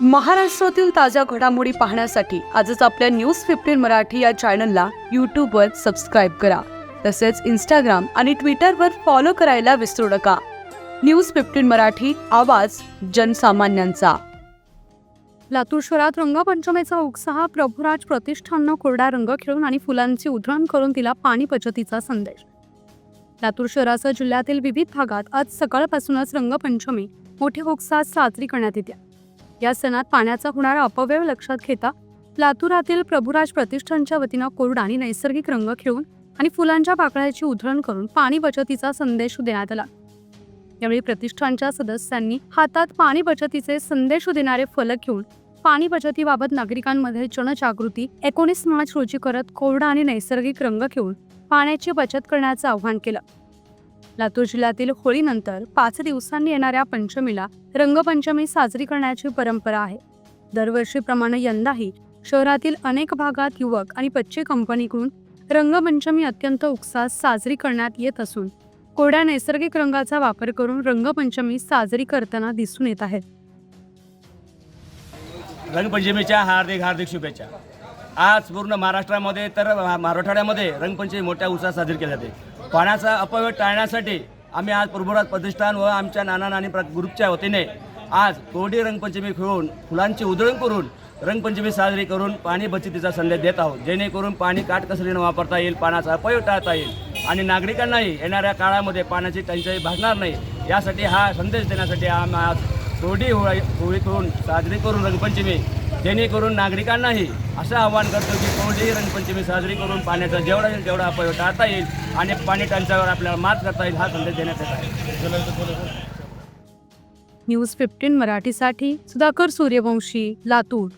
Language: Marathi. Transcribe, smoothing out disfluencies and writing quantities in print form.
महाराष्ट्रातील ताज्या घडामोडी पाहण्यासाठी आजच आपल्या न्यूज 15 मराठी या चॅनलला यूट्यूबवर सबस्क्राईब करा. तसेच इंस्टाग्राम आणि ट्विटरवर फॉलो करायला विसरू नका. न्यूज 15 मराठी, आवाज जनसामान्यांचा. लातूर शहरात रंगपंचमीचा उत्साह. प्रभुराज प्रतिष्ठाननं कोरडा रंग खेळून आणि फुलांची उधळण करून दिला पाणी बचतीचा संदेश. लातूर शहरासह जिल्ह्यातील विविध भागात आज सकाळपासूनच रंगपंचमी मोठ्या उत्साहात साजरी करण्यात येते. या सणात पाण्याचा होणारा अपव्यय लक्षात घेता लातूरातील प्रभुराज प्रतिष्ठानच्या वतीनं कोरडा आणि नैसर्गिक रंग खेळून आणि फुलांच्या पाकळ्याची उधळण करून पाणी बचतीचा संदेश देण्यात आला. यावेळी प्रतिष्ठानच्या सदस्यांनी हातात पाणी बचतीचे संदेश देणारे फलक घेऊन पाणी बचतीबाबत नागरिकांमध्ये जनजागृती 19 मार्च रोजी करत कोरडा आणि नैसर्गिक रंग खेळून पाण्याची बचत करण्याचं आवाहन केलं. लातूर जिल्ह्यातील होळीनंतर 5 दिवसांनी येणाऱ्या पंचमीला रंगपंचमी साजरी करण्याची परंपरा आहे. दरवर्षीप्रमाणे यंदाही शहरातील अनेक भागात युवक आणि बच्चे कंपनीकडून रंगपंचमी अत्यंत उत्साहात साजरी करण्यात येत असून कोरड्या नैसर्गिक रंगाचा वापर करून रंगपंचमी साजरी करताना दिसून येत आहेत. रंगपंचमीच्या हार्दिक शुभेच्छा. आज पूर्ण महाराष्ट्रामध्ये तर मराठवाड्यामध्ये रंगपंचमी मोठ्या उत्साहात साजरी केली जाते. पाण्याचा अपव्यय टाळण्यासाठी आम्ही आज प्रभुराज प्रतिष्ठान व आमच्या नाना नानी ग्रुपच्या वतीने आज कोरडी रंगपंचमी खेळून फुलांची उधळण करून रंगपंचमी साजरी करून पाणी बचतीचा संदेश देत आहोत. जेणेकरून पाणी काटकसरीने वापरता येईल, पाण्याचा अपव्यय टाळता येईल आणि नागरिकांनाही येणाऱ्या काळामध्ये पाण्याची टंचाई भासणार नाही. यासाठी हा संदेश देण्यासाठी आम्ही आज कोरडी होळी करून साजरी करून रंगपंचमी, जेणेकरून नागरिकांनाही असं आवाहन करतो की कोरडी रंगपंचमी साजरी करून पाण्याचा जेवढा येईल तेवढा अपव्यय टाळता येईल आणि पाणी टंचाईवर आपल्याला मात करता येईल, हा संदेश देण्यात येत आहे. न्यूज 15 मराठीसाठी सुधाकर सूर्यवंशी, लातूर.